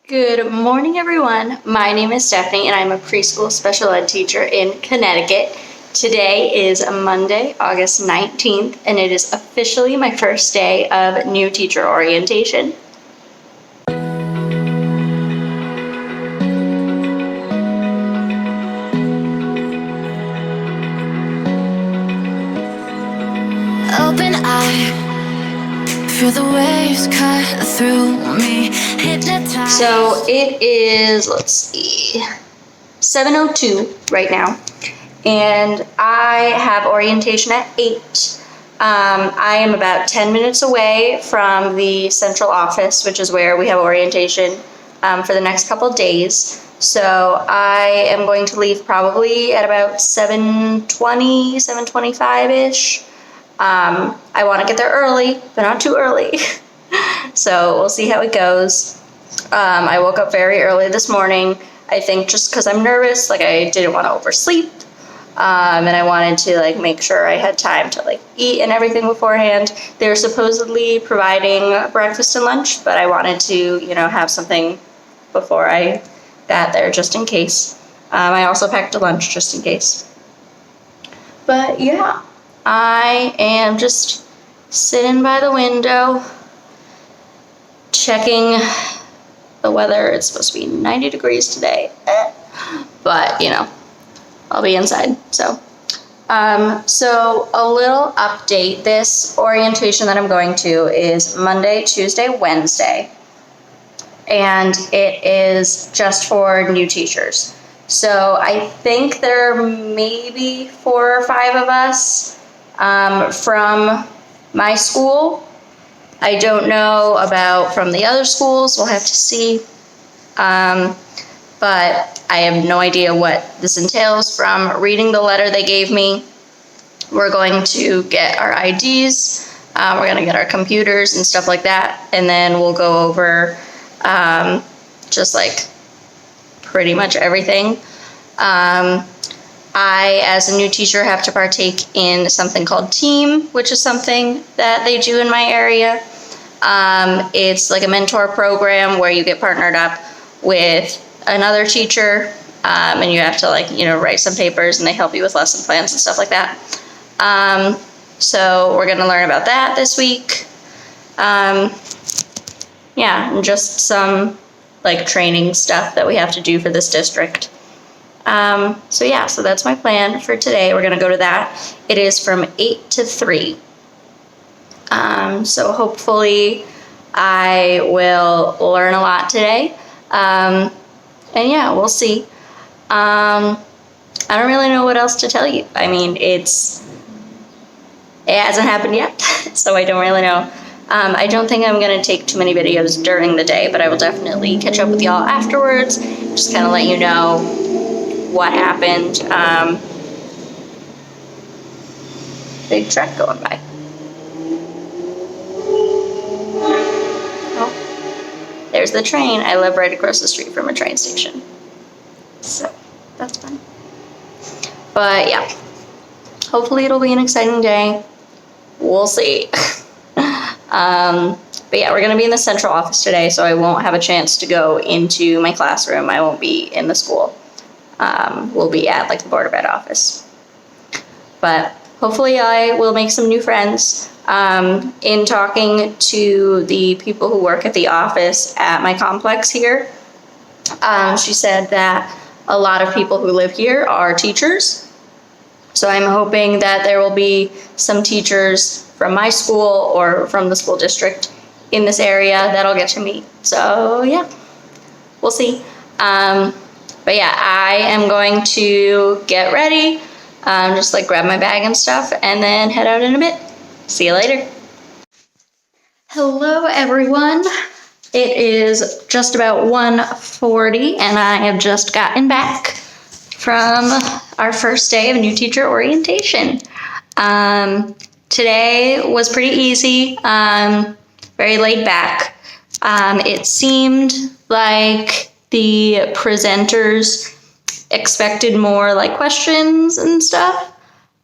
Good morning, everyone. My name is Stephanie, and I'm a preschool special ed teacher in Connecticut. Today is Monday, August 19th, and it is officially my first day of new teacher orientation. Open eye. Feel the waves cut through me, hypnotized. So it is, 7:02 right now, and I have orientation at 8. I am about 10 minutes away from the central office, which is where we have orientation for the next couple days. So I am going to leave probably at about 7:20, 7:25-ish. I want to get there early, but not too early. So we'll see how it goes. I woke up very early this morning, I think just because I'm nervous, I didn't want to oversleep. And I wanted to make sure I had time to eat and everything beforehand. They were supposedly providing breakfast and lunch, but I wanted to, have something before I got there just in case. I also packed a lunch just in case. But yeah, I am just sitting by the window, checking the weather. It's supposed to be 90 degrees today, but I'll be inside. So a little update. This orientation that I'm going to is Monday, Tuesday, Wednesday, and it is just for new teachers. So I think there may be 4 or 5 of us from my school. I don't know about from the other schools. We'll have to see. But I have no idea what this entails. From reading the letter they gave me, we're going to get our IDs, we're going to get our computers and stuff like that, and then we'll go over just pretty much everything. I, as a new teacher, have to partake in something called TEAM, which is something that they do in my area. It's like a mentor program where you get partnered up with another teacher, and you have to write some papers, and they help you with lesson plans and stuff like that. So we're going to learn about that this week. And just some training stuff that we have to do for this district. So that's my plan for today. We're going to go to that. It is from 8 to 3. So hopefully I will learn a lot today. And we'll see. I don't really know what else to tell you. I mean, it hasn't happened yet, so I don't really know. I don't think I'm going to take too many videos during the day, but I will definitely catch up with y'all afterwards. Just kind of let you know what happened. Big truck going by. Oh, there's the train. I live right across the street from a train station. So that's fun. But yeah, hopefully it'll be an exciting day. We'll see. But yeah, we're going to be in the central office today, so I won't have a chance to go into my classroom. I won't be in the school. We'll be at the Board of Ed office. But hopefully I will make some new friends. In talking to the people who work at the office at my complex here, she said that a lot of people who live here are teachers. So I'm hoping that there will be some teachers from my school or from the school district in this area that I'll get to meet. So yeah, we'll see. But yeah, I am going to get ready, just grab my bag and stuff, and then head out in a bit. See you later. Hello, everyone. It is just about 1:40, and I have just gotten back from our first day of new teacher orientation. Today was pretty easy, very laid back. It seemed like the presenters expected more questions and stuff.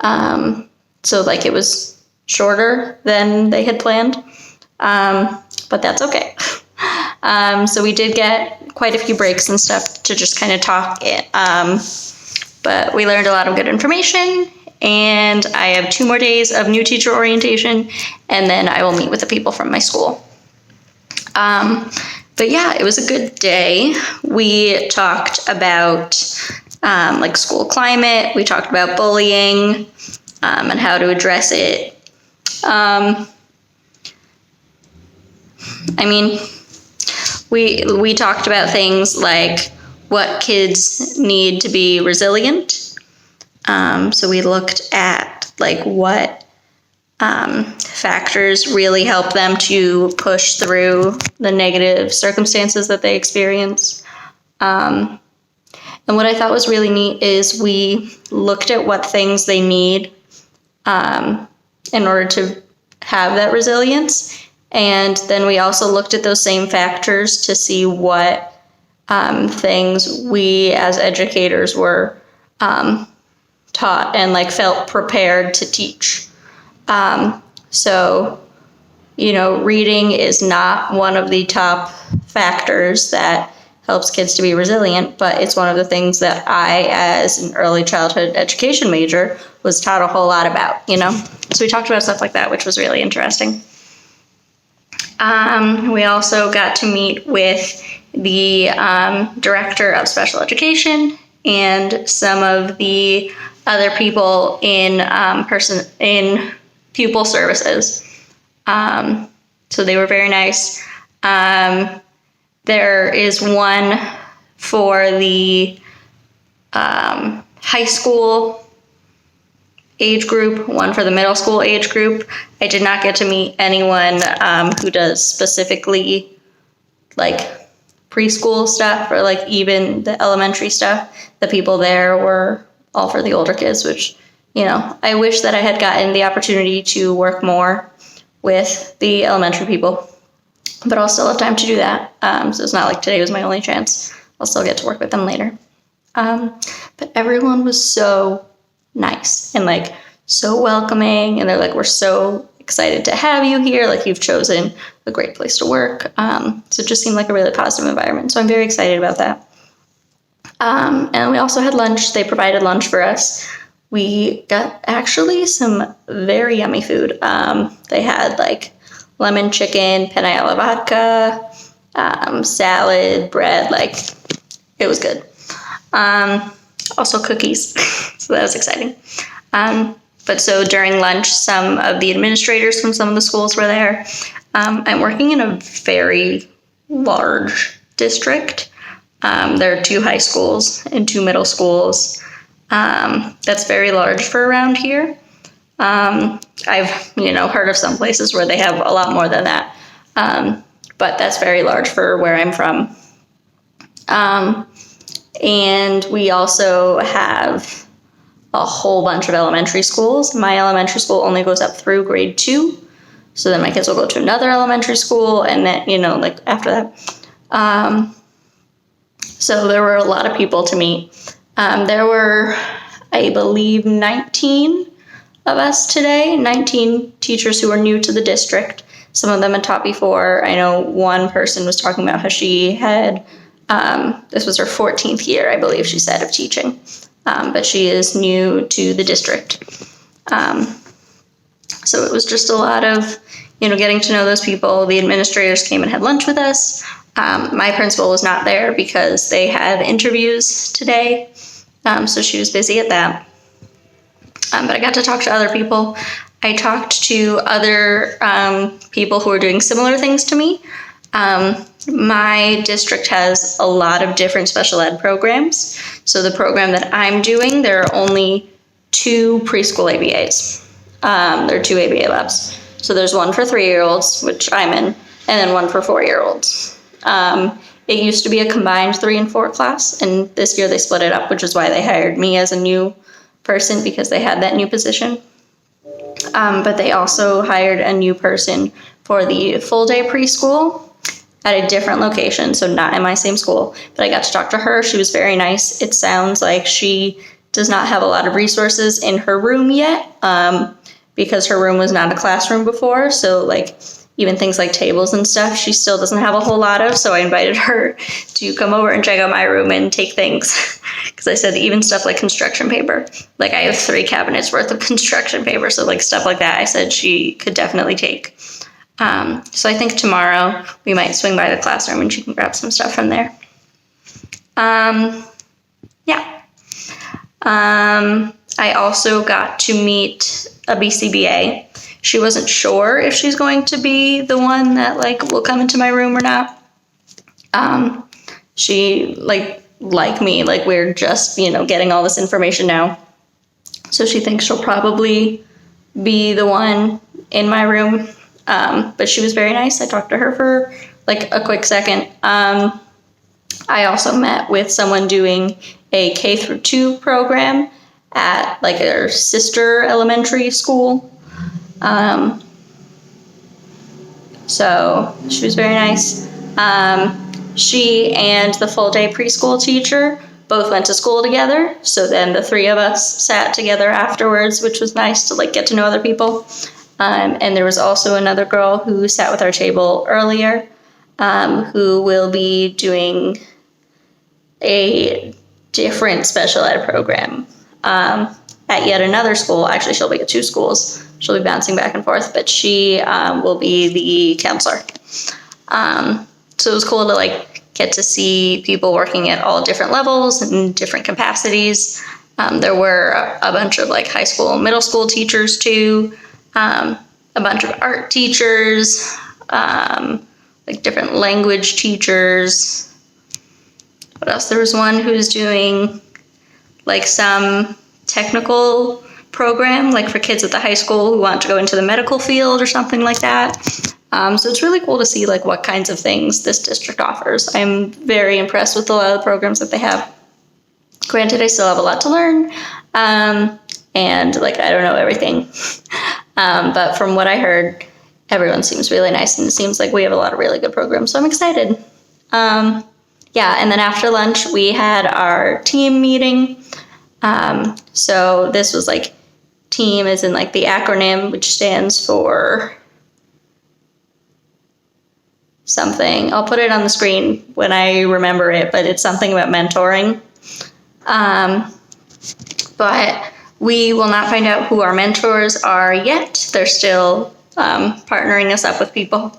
So it was shorter than they had planned. But that's okay. So we did get quite a few breaks and stuff to just kind of talk. But we learned a lot of good information, and I have 2 more days of new teacher orientation, and then I will meet with the people from my school. But yeah, it was a good day. We talked about like school climate. We talked about bullying and how to address it. I mean, we talked about things like what kids need to be resilient. So we looked at like what factors really help them to push through the negative circumstances that they experience. And what I thought was really neat is we looked at what things they need in order to have that resilience. And then we also looked at those same factors to see what things we as educators were taught and like felt prepared to teach. So, you know, reading is not one of the top factors that helps kids to be resilient, but it's one of the things that I, as an early childhood education major, was taught a whole lot about, you know? So we talked about stuff like that, which was really interesting. We also got to meet with the director of special education and some of the other people in pupil services. So they were very nice. There is one for the high school age group, one for the middle school age group. I did not get to meet anyone who does specifically like preschool stuff or like even the elementary stuff. The people there were all for the older kids, which, you know, I wish that I had gotten the opportunity to work more with the elementary people, but I'll still have time to do that. So it's not like today was my only chance. I'll still get to work with them later. But everyone was so nice and like so welcoming, and they're like, we're so excited to have you here. Like, you've chosen a great place to work. So it just seemed like a really positive environment. So I'm very excited about that. And we also had lunch. They provided lunch for us. We got actually some very yummy food. They had like lemon chicken, penne alla vodka, salad, bread. Like, it was good. Also cookies. So that was exciting. But so during lunch, some of the administrators from some of the schools were there. I'm working in a very large district. There are 2 high schools and 2 middle schools. That's very large for around here. I've, heard of some places where they have a lot more than that. But that's very large for where I'm from. And we also have a whole bunch of elementary schools. My elementary school only goes up through grade 2. So then my kids will go to another elementary school, and then, like after that. So there were a lot of people to meet. There were, I believe, 19 of us today, 19 teachers who were new to the district. Some of them had taught before. I know one person was talking about how she had, this was her 14th year, I believe she said, of teaching. But she is new to the district. So it was just a lot of, getting to know those people. The administrators came and had lunch with us. My principal was not there because they had interviews today. So she was busy at that. But I got to talk to other people. I talked to other people who are doing similar things to me. My district has a lot of different special ed programs. So the program that I'm doing, there are only 2 preschool ABAs. There are 2 ABA labs. So there's one for 3-year-olds, which I'm in, and then one for 4-year-olds. It used to be a combined 3 and 4 class, and this year they split it up, which is why they hired me as a new person, because they had that new position. But they also hired a new person for the full day preschool at a different location, so not in my same school. But I got to talk to her. She was very nice. It sounds like she does not have a lot of resources in her room yet, because her room was not a classroom before. So like even things like tables and stuff, she still doesn't have a whole lot of. So I invited her to come over and check out my room and take things. Because I said even stuff like construction paper. Like I have 3 cabinets worth of construction paper. So like stuff like that, I said she could definitely take. So I think tomorrow we might swing by the classroom and she can grab some stuff from there. Yeah. I also got to meet a BCBA. She wasn't sure if she's going to be the one that like will come into my room or not. She like me, like we're just, getting all this information now. So she thinks she'll probably be the one in my room. But she was very nice. I talked to her for like a quick second. I also met with someone doing a K-2 program at like her sister elementary school. So she was very nice. She and the full day preschool teacher both went to school together. So then the 3 of us sat together afterwards, which was nice to like get to know other people. And there was also another girl who sat with our table earlier, who will be doing a different special ed program at yet another school. Actually, she'll be at 2 schools. She'll be bouncing back and forth, but she will be the counselor. So it was cool to like get to see people working at all different levels and different capacities. There were a bunch of like high school, middle school teachers too, a bunch of art teachers, like different language teachers. What else? There was one who's doing like some technical program, like for kids at the high school who want to go into the medical field or something like that. So it's really cool to see like what kinds of things this district offers. I'm very impressed with a lot of the programs that they have. Granted, I still have a lot to learn, and like I don't know everything. But from what I heard, everyone seems really nice, and it seems like we have a lot of really good programs. So I'm excited. Yeah, and then after lunch, we had our team meeting. So this was like team as in like the acronym, which stands for something. I'll put it on the screen when I remember it, but it's something about mentoring. But we will not find out who our mentors are yet. They're still partnering us up with people.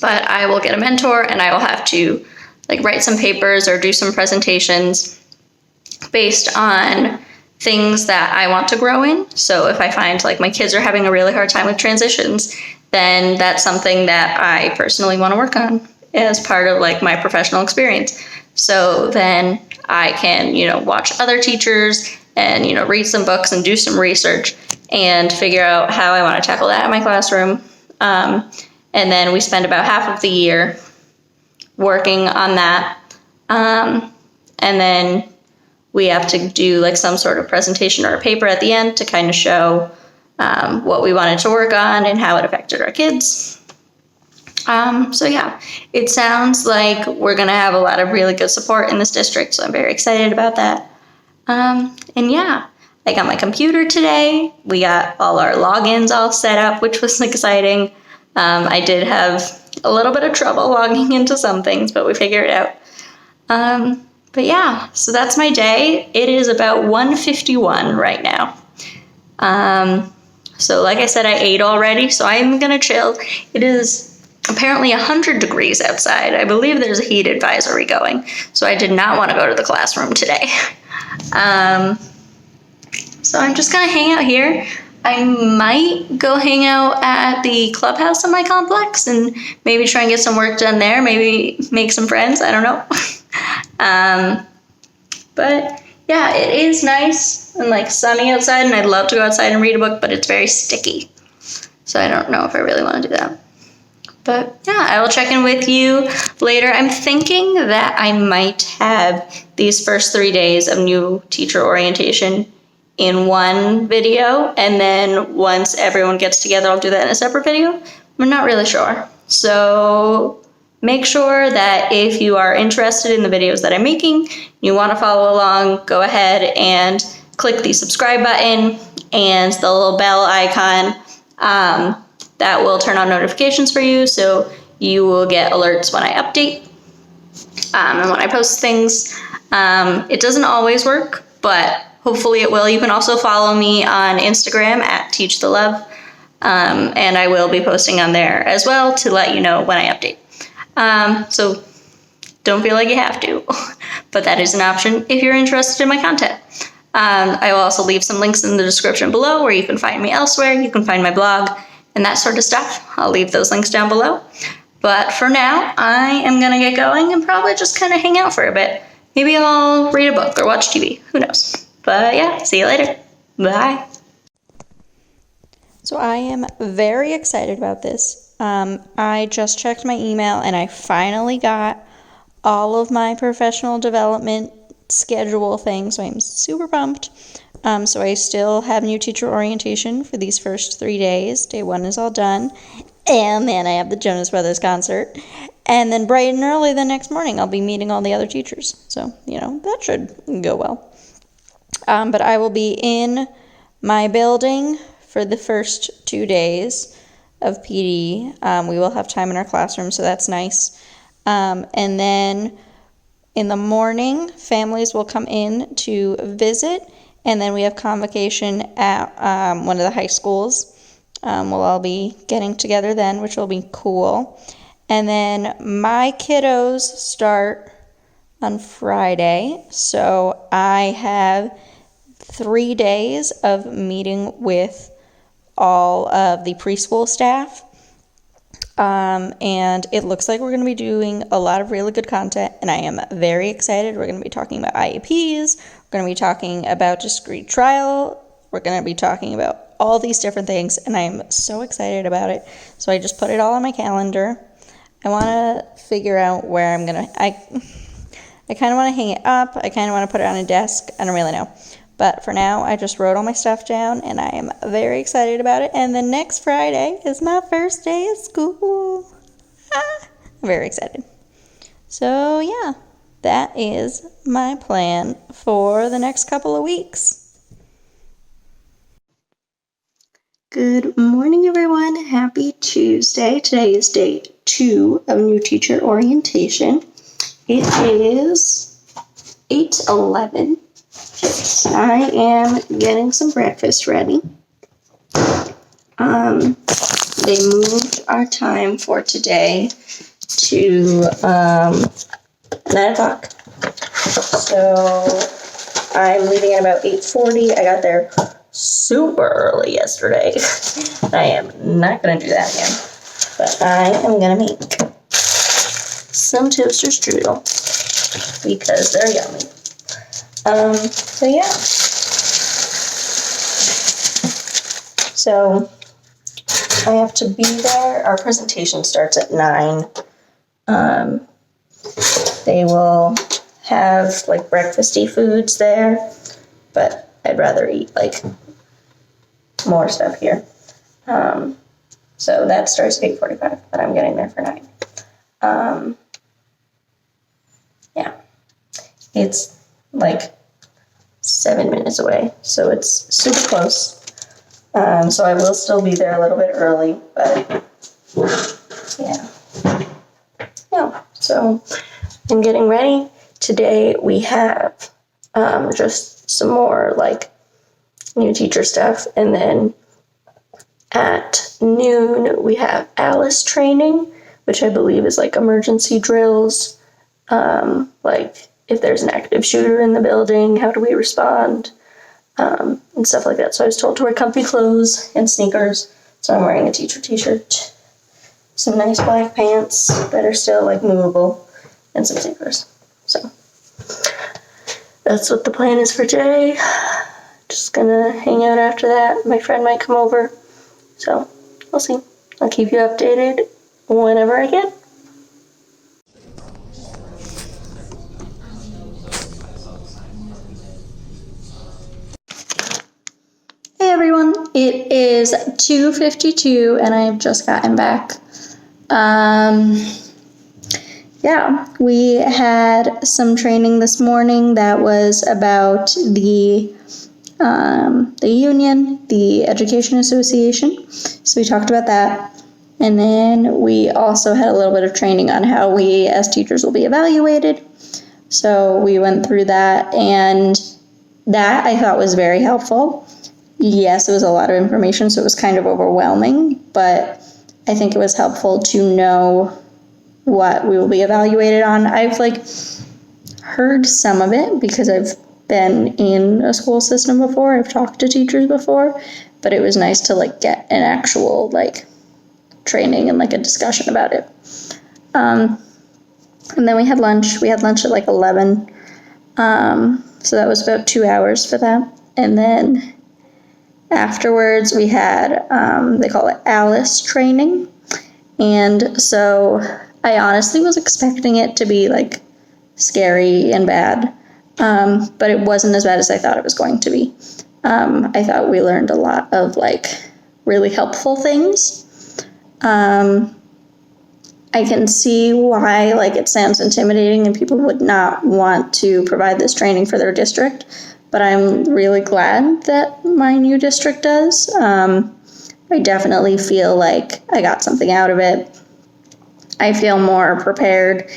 But I will get a mentor and I will have to like write some papers or do some presentations based on things that I want to grow in. So if I find like my kids are having a really hard time with transitions, then that's something that I personally want to work on as part of like my professional experience. So then I can, watch other teachers and, read some books and do some research and figure out how I want to tackle that in my classroom. And then we spend about half of the year working on that. And then we have to do like some sort of presentation or a paper at the end to kind of show what we wanted to work on and how it affected our kids. So yeah, it sounds like we're going to have a lot of really good support in this district. So I'm very excited about that. And yeah, I got my computer today. We got all our logins all set up, which was exciting. I did have a little bit of trouble logging into some things, but we figured it out. But yeah, so that's my day. It is about 1:51 right now. So like I said, I ate already, so I'm gonna chill. It is apparently 100 degrees outside. I believe there's a heat advisory going, so I did not want to go to the classroom today. So I'm just gonna hang out here. I might go hang out at the clubhouse in my complex and maybe try and get some work done there, maybe make some friends, I don't know. But yeah, it is nice and like sunny outside, and I'd love to go outside and read a book, but it's very sticky. So I don't know if I really want to do that. But yeah, I will check in with you later. I'm thinking that I might have these first 3 days of new teacher orientation in one video, and then once everyone gets together, I'll do that in a separate video. I'm not really sure. So make sure that if you are interested in the videos that I'm making, you want to follow along, go ahead and click the subscribe button and the little bell icon That will turn on notifications for you, so you will get alerts when I update and when I post things. It doesn't always work, but hopefully it will. You can also follow me on Instagram at Teach the Love, and I will be posting on there as well to let you know when I update. So don't feel like you have to, but that is an option if you're interested in my content. I will also leave some links in the description below where you can find me elsewhere. You can find my blog and that sort of stuff. I'll leave those links down below. But for now, I am going to get going and probably just kind of hang out for a bit. Maybe I'll read a book or watch TV. Who knows? But yeah, see you later. Bye. So I am very excited about this. I just checked my email and I finally got all of my professional development schedule things, so I'm super pumped. So I still have new teacher orientation for these first 3 days. Day 1 is all done. And then I have the Jonas Brothers concert. And then bright and early the next morning, I'll be meeting all the other teachers. So, that should go well. But I will be in my building for the first 2 days of PD. We will have time in our classroom, so that's nice. And then in the morning, families will come in to visit. And then we have convocation at one of the high schools. We'll all be getting together then, which will be cool. And then my kiddos start on Friday, so I have 3 days of meeting with all of the preschool staff. And it looks like we're going to be doing a lot of really good content, and I am very excited. We're going to be talking about IEPs, we're going to be talking about discrete trial, we're going to be talking about all these different things, and I'm so excited about it. So I just put it all on my calendar. I want to figure out where I'm going to, I kind of want to hang it up. I kind of want to put it on a desk. I don't really know. But for now, I just wrote all my stuff down, and I am very excited about it. And the next Friday is my first day of school. I'm very excited. So yeah, that is my plan for the next couple of weeks. Good morning, everyone. Happy Tuesday. Today is day 2 of new teacher orientation. It is 8:11. I am getting some breakfast ready. They moved our time for today to 9 o'clock. So I'm leaving at about 8:40. I got there super early yesterday. I am not going to do that again. But I am going to make some toaster strudel because they're yummy. So yeah. So I have to be there. Our presentation starts at 9. They will have like breakfasty foods there, but I'd rather eat like more stuff here. So that starts at 8:45, but I'm getting there for 9. Yeah, it's like 7 minutes away, so it's super close. So I will still be there a little bit early, but yeah. So I'm getting ready. Today we have just some more like new teacher stuff, and then at noon we have Alice training, which I believe is like emergency drills, like if there's an active shooter in the building, how do we respond, and stuff like that. So I was told to wear comfy clothes and sneakers, so I'm wearing a teacher t-shirt, some nice black pants that are still like movable, and some sneakers. So that's what the plan is for today. Just gonna hang out after that. My friend might come over, so we'll see. I'll keep you updated whenever I can. Hey everyone, it is 2:52 and I've just gotten back. Yeah, we had some training this morning that was about the the union, the Education Association. So we talked about that. And then we also had a little bit of training on how we as teachers will be evaluated. So we went through that, and that I thought was very helpful. Yes, it was a lot of information, so it was kind of overwhelming, but I think it was helpful to know what we will be evaluated on. I've heard some of it because I've been in a school system before. I've talked to teachers before, but it was nice to get an actual training and a discussion about it. And then we had lunch. We had lunch at 11. So that was about 2 hours for that. And then afterwards we had, they call it Alice training. And so I honestly was expecting it to be scary and bad. But it wasn't as bad as I thought it was going to be. I thought we learned a lot of really helpful things. I can see why it sounds intimidating and people would not want to provide this training for their district, but I'm really glad that my new district does. I definitely feel like I got something out of it. I feel more prepared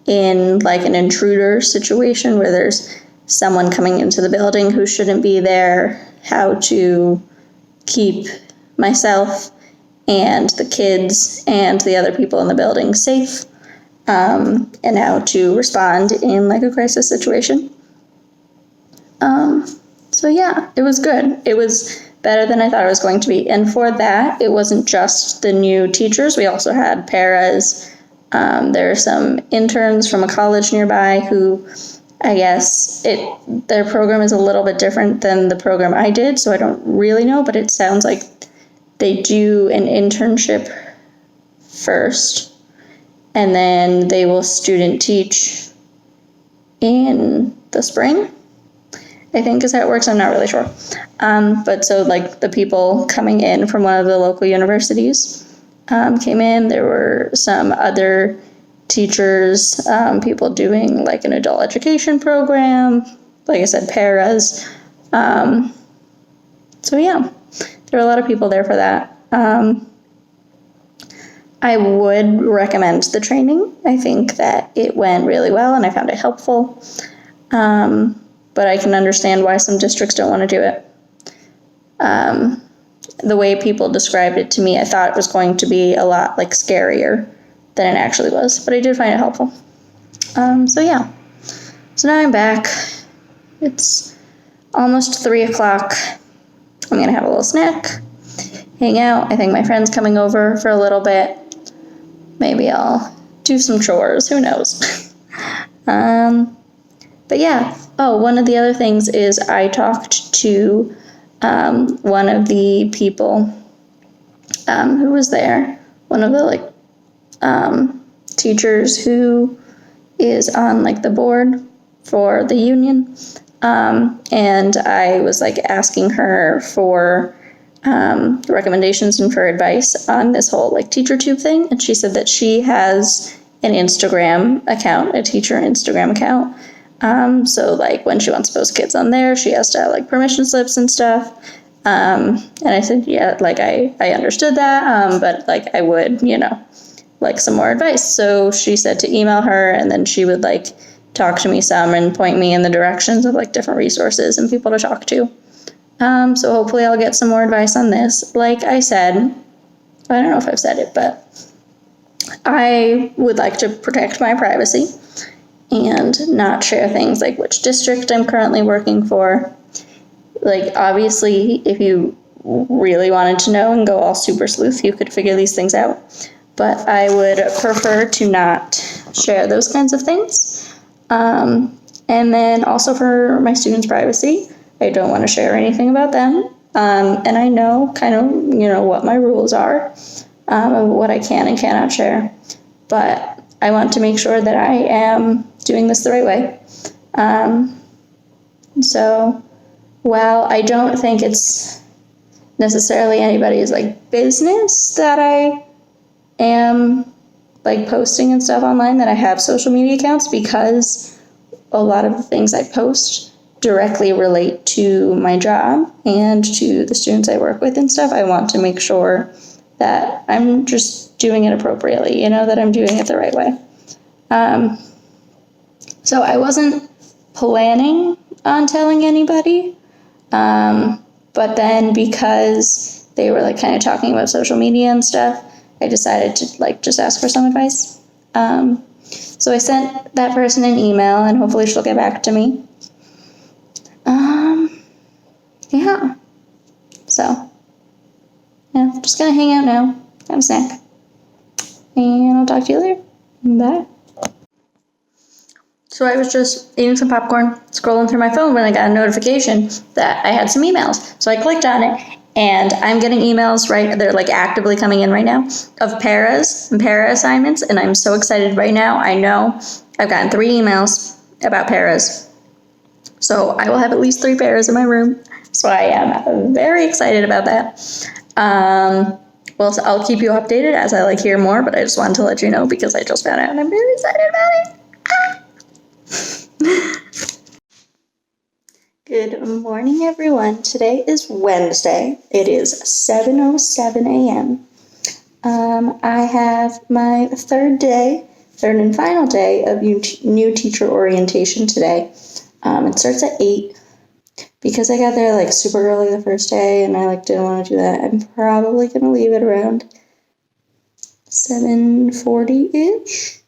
in an intruder situation where there's someone coming into the building who shouldn't be there, how to keep myself and the kids and the other people in the building safe, and how to respond in a crisis situation. So yeah, it was good. It was better than I thought it was going to be. And for that, it wasn't just the new teachers. We also had paras. There are some interns from a college nearby who, I guess, their program is a little bit different than the program I did, so I don't really know, but it sounds like they do an internship first, and then they will student teach in the spring, I think is how it works. I'm not really sure. But so the people coming in from one of the local universities came in. There were some other teachers, people doing an adult education program, like I said, paras. So yeah, there were a lot of people there for that. I would recommend the training. I think that it went really well and I found it helpful. But I can understand why some districts don't want to do it. The way people described it to me, I thought it was going to be a lot scarier than it actually was, but I did find it helpful. So yeah, so now I'm back. It's almost 3 o'clock. I'm gonna have a little snack, hang out. I think my friend's coming over for a little bit. Maybe I'll do some chores, who knows. But yeah, one of the other things is I talked to one of the people who was there, one of the teachers who is on the board for the union, and I was asking her for recommendations and for advice on this whole TeacherTube thing, and she said that she has an Instagram account, a teacher Instagram account. So when she wants to post kids on there, she has to have permission slips and stuff. And I said, yeah, I understood that, but I would, some more advice. So she said to email her, and then she would talk to me some and point me in the directions of different resources and people to talk to. So hopefully I'll get some more advice on this. Like I said, I don't know if I've said it, but I would like to protect my privacy and not share things like which district I'm currently working for. Obviously, if you really wanted to know and go all super sleuth, you could figure these things out. But I would prefer to not share those kinds of things. And then also for my students' privacy, I don't want to share anything about them. And I know kind of, what my rules are, of what I can and cannot share. But I want to make sure that I am doing this the right way. So while I don't think it's necessarily anybody's business that I am posting and stuff online, that I have social media accounts, because a lot of the things I post directly relate to my job and to the students I work with and stuff. I want to make sure that I'm just doing it appropriately, that I'm doing it the right way. So I wasn't planning on telling anybody, but then because they were like kind of talking about social media and stuff, I decided to like just ask for some advice. So I sent that person an email and hopefully she'll get back to me. Yeah. So, yeah, just gonna hang out now, have a snack, and I'll talk to you later. Bye. So I was just eating some popcorn, scrolling through my phone when I got a notification that I had some emails. So I clicked on it, and I'm getting emails, right? They're like actively coming in right now of paras and para assignments, and I'm so excited right now. I know I've gotten 3 emails about paras. So I will have at least 3 paras in my room. So I am very excited about that. Well, so I'll keep you updated as I like hear more, but I just wanted to let you know because I just found out and I'm very excited about it. Good morning, everyone. Today is Wednesday. It is 7:07 a.m. I have my third and final day of new teacher orientation today. It starts at 8. Because I got there like super early the first day and I like didn't want to do that, I'm probably going to leave it around 7:40-ish.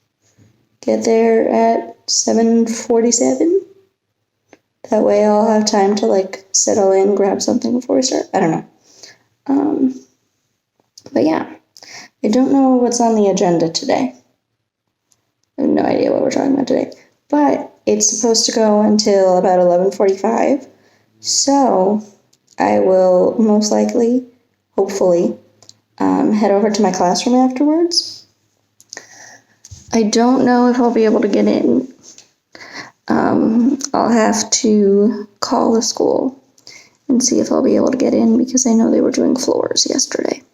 Get there at 7:47. That way I'll have time to like settle in, grab something before we start. I don't know. But yeah, I don't know what's on the agenda today. I have no idea what we're talking about today. But it's supposed to go until about 11:45. So I will most likely, hopefully, head over to my classroom afterwards. I don't know if I'll be able to get in. I'll have to call the school and see if I'll be able to get in because I know they were doing floors yesterday.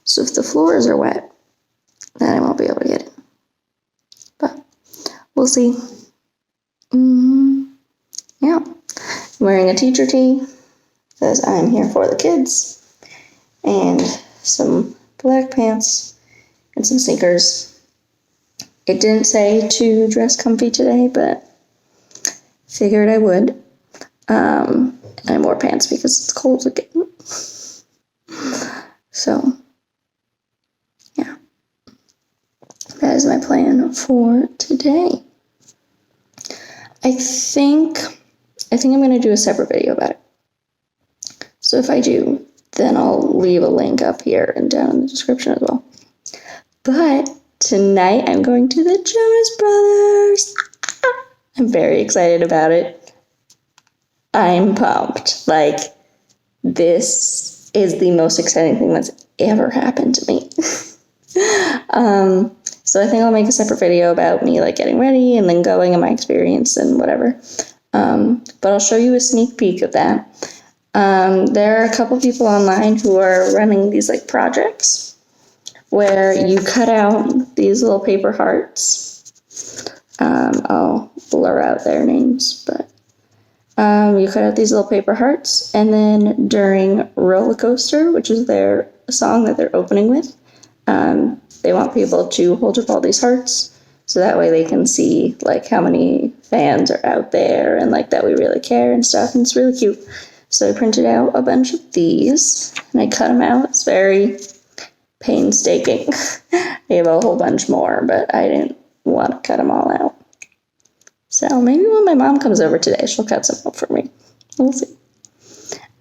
So if the floors are wet, then I won't be able to get in. But we'll see. Yeah. I'm wearing a teacher tee because I'm here for the kids, and some black pants and some sneakers. It didn't say to dress comfy today, but figured I would. And I wore pants because it's cold again. So, yeah. That is my plan for today. I think I'm going to do a separate video about it. So if I do, then I'll leave a link up here and down in the description as well. But tonight I'm going to the Jonas Brothers. I'm very excited about it. I'm pumped. Like, this is the most exciting thing that's ever happened to me. So I think I'll make a separate video about me like getting ready and then going and my experience and whatever. But I'll show you a sneak peek of that. There are a couple people online who are running these like projects where you cut out these little paper hearts. I'll blur out their names, but you cut out these little paper hearts, and then during Roller Coaster, which is their song that they're opening with, they want people to hold up all these hearts. So that way they can see like how many fans are out there and like that we really care and stuff. And it's really cute. So I printed out a bunch of these and I cut them out. It's very painstaking. I have a whole bunch more, but I didn't want to cut them all out. So maybe when my mom comes over today, she'll cut some up for me. We'll see.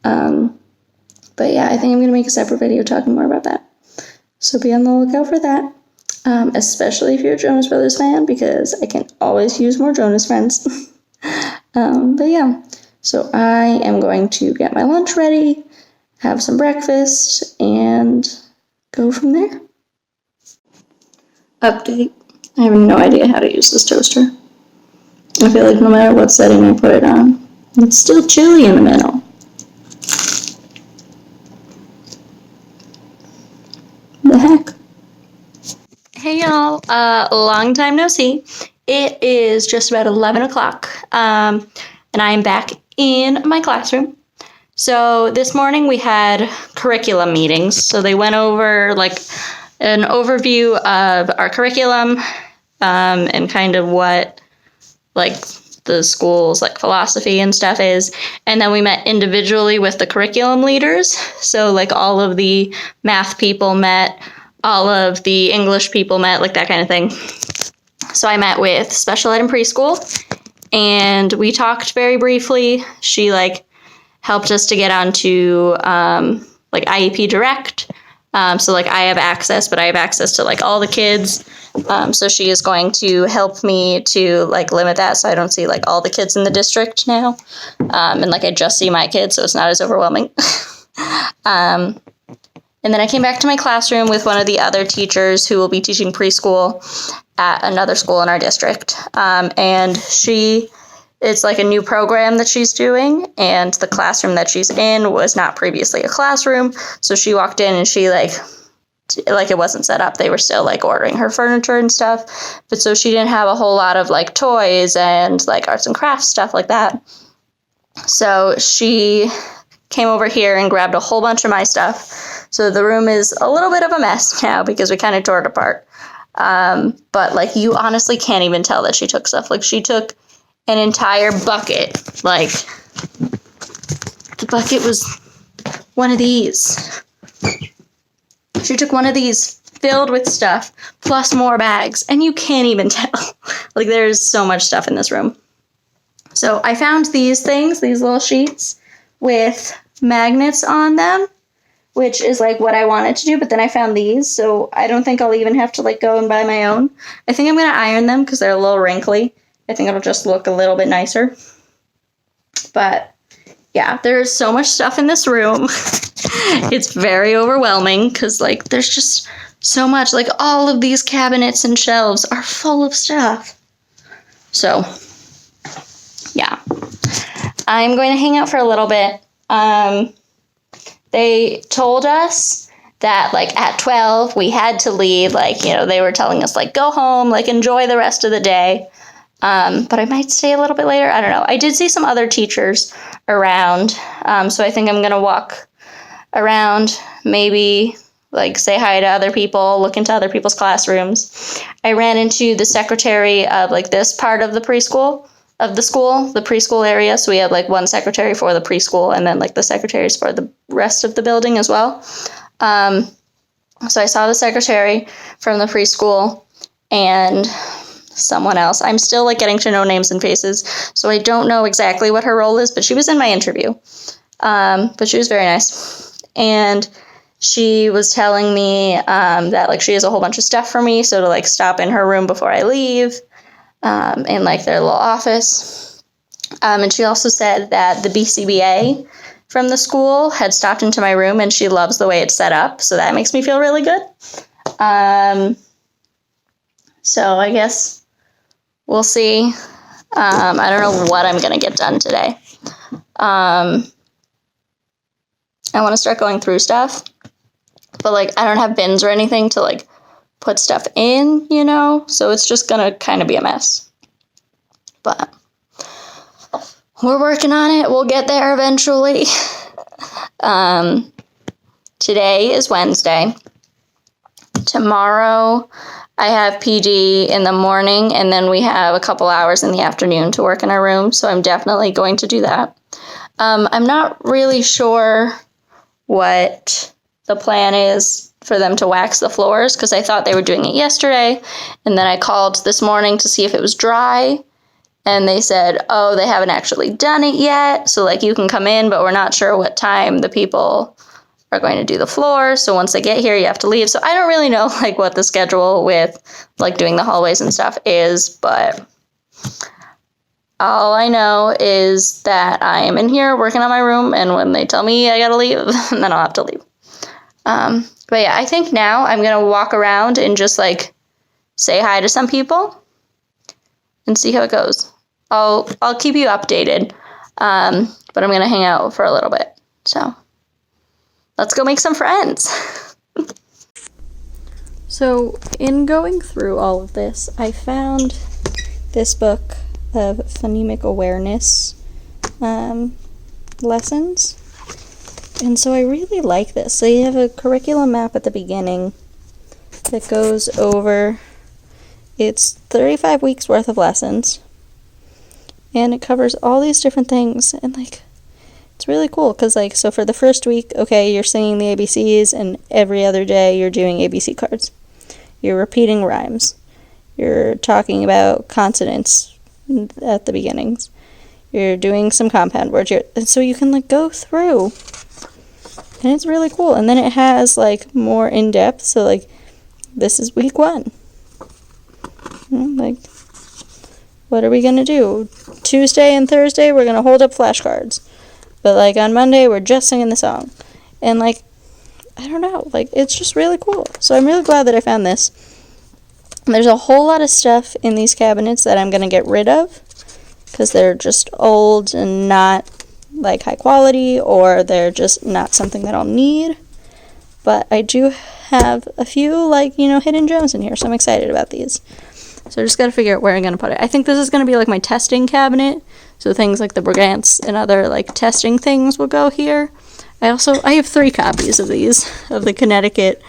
But yeah, I think I'm going to make a separate video talking more about that. So be on the lookout for that. Especially if you're a Jonas Brothers fan, because I can always use more Jonas friends. But yeah, so I am going to get my lunch ready, have some breakfast, and go from there. Update. I have no idea how to use this toaster. I feel like no matter what setting I put it on, it's still chilly in the middle. The heck? Hey y'all, long time no see. It is just about 11 o'clock. and I am back in my classroom. So this morning we had curriculum meetings. So they went over like an overview of our curriculum and kind of what like the school's like philosophy and stuff is. And then we met individually with the curriculum leaders. So like all of the math people met, all of the English people met, like that kind of thing. So I met with special ed and preschool, and we talked very briefly. She like helped us to get onto like IEP Direct. So like I have access, but I have access to like all the kids. So she is going to help me to like limit that so I don't see like all the kids in the district now. And like I just see my kids, so it's not as overwhelming. And then I came back to my classroom with one of the other teachers who will be teaching preschool at another school in our district. And it's like a new program that she's doing, and the classroom that she's in was not previously a classroom. So she walked in and she like it wasn't set up. They were still like ordering her furniture and stuff. But so she didn't have a whole lot of like toys and like arts and crafts stuff like that. So she came over here and grabbed a whole bunch of my stuff. So the room is a little bit of a mess now because we kind of tore it apart. But like you honestly can't even tell that she took stuff. Like she took an entire bucket. Like the bucket was one of these. She took one of these filled with stuff plus more bags, and you can't even tell. Like there's so much stuff in this room. So I found these things, these little sheets with magnets on them, which is like what I wanted to do, but then I found these, so I don't think I'll even have to like go and buy my own. I think I'm going to iron them because they're a little wrinkly. I think it'll just look a little bit nicer. But yeah, there's so much stuff in this room. It's very overwhelming because like there's just so much. Like all of these cabinets and shelves are full of stuff. So yeah, I'm going to hang out for a little bit. They told us that like at 12 we had to leave. Like, you know, they were telling us like go home, like enjoy the rest of the day. But I might stay a little bit later. I don't know. I did see some other teachers around. So I think I'm going to walk around, maybe like say hi to other people, look into other people's classrooms. I ran into the secretary of like this part of the preschool of the school, the preschool area. So we have like one secretary for the preschool and then like the secretaries for the rest of the building as well. So I saw the secretary from the preschool and someone else. I'm still like getting to know names and faces, so I don't know exactly what her role is, but she was in my interview. But she was very nice. And she was telling me that like she has a whole bunch of stuff for me, so to like stop in her room before I leave, in like their little office. And she also said that the BCBA from the school had stopped into my room and she loves the way it's set up, so that makes me feel really good. So I guess we'll see. I don't know what I'm going to get done today. I want to start going through stuff, but like I don't have bins or anything to like put stuff in, you know? So it's just going to kind of be a mess. But we're working on it. We'll get there eventually. Today is Wednesday. Tomorrow I have PD in the morning, and then we have a couple hours in the afternoon to work in our room, so I'm definitely going to do that. I'm not really sure what the plan is for them to wax the floors, because I thought they were doing it yesterday, and then I called this morning to see if it was dry, and they said, oh, they haven't actually done it yet, so like you can come in, but we're not sure what time the people are going to do the floor, so once they get here you have to leave. So I don't really know like what the schedule with like doing the hallways and stuff is, but all I know is that I am in here working on my room, and when they tell me I gotta leave, then I'll have to leave. But yeah, I think now I'm gonna walk around and just like say hi to some people and see how it goes. I'll keep you updated, but I'm gonna hang out for a little bit. So let's go make some friends. So in going through all of this, I found this book of phonemic awareness lessons. And so I really like this. So you have a curriculum map at the beginning that goes over, it's 35 weeks worth of lessons. And it covers all these different things. And like, it's really cool because like, so for the first week, okay, you're singing the ABCs, and every other day you're doing ABC cards. You're repeating rhymes. You're talking about consonants at the beginnings. You're doing some compound words. And so you can like go through, and it's really cool. And then it has like more in depth. So like, this is week 1. Like, what are we gonna do? Tuesday and Thursday we're gonna hold up flashcards, but like on Monday we're just singing the song. And like, I don't know, like it's just really cool. So I'm really glad that I found this. And there's a whole lot of stuff in these cabinets that I'm gonna get rid of because they're just old and not like high quality, or they're just not something that I'll need. But I do have a few like, you know, hidden gems in here, so I'm excited about these. So I just got to figure out where I'm going to put it. I think this is going to be like my testing cabinet. So things like the Brigance and other like testing things will go here. I have 3 copies of these, of the Connecticut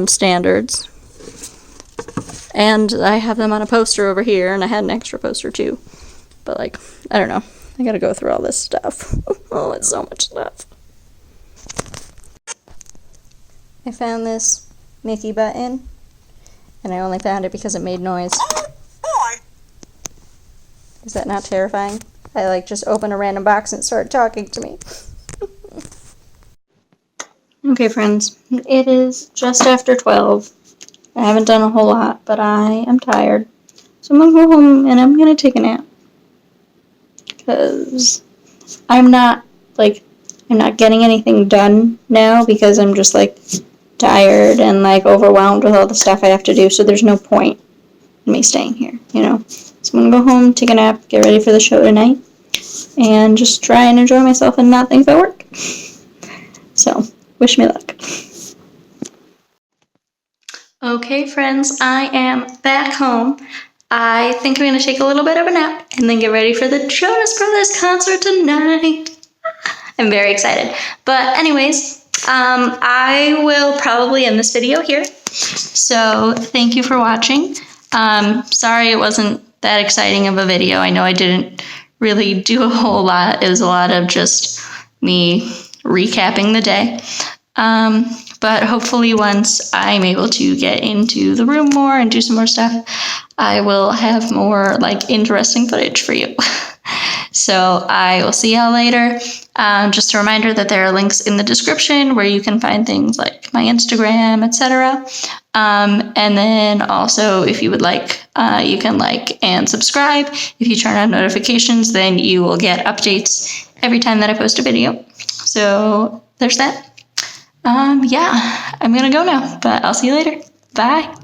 standards. And I have them on a poster over here, and I had an extra poster too. But like, I don't know. I got to go through all this stuff. Oh, it's so much stuff. I found this Mickey button, and I only found it because it made noise. Is that not terrifying? I like just opened a random box and it started talking to me. Okay, friends, it is just after 12. I haven't done a whole lot, but I am tired. So I'm gonna go home and I'm gonna take a nap. Because I'm not getting anything done now because I'm just like tired and like overwhelmed with all the stuff I have to do, so there's no point in me staying here, you know. So I'm gonna go home, take a nap, get ready for the show tonight, and just try and enjoy myself and not think about work. So, wish me luck. Okay, friends, I am back home. I think I'm gonna take a little bit of a nap and then get ready for the Jonas Brothers concert tonight. I'm very excited. But anyways, I will probably end this video here. So thank you for watching. Sorry it wasn't that exciting of a video. I know I didn't really do a whole lot. It was a lot of just me recapping the day. But hopefully once I'm able to get into the room more and do some more stuff, I will have more like interesting footage for you. So I will see y'all later. Just a reminder that there are links in the description where you can find things like my Instagram, etc. And then also, if you would like, you can like and subscribe. If you turn on notifications, then you will get updates every time that I post a video. So there's that. Yeah, I'm gonna go now, but I'll see you later. Bye.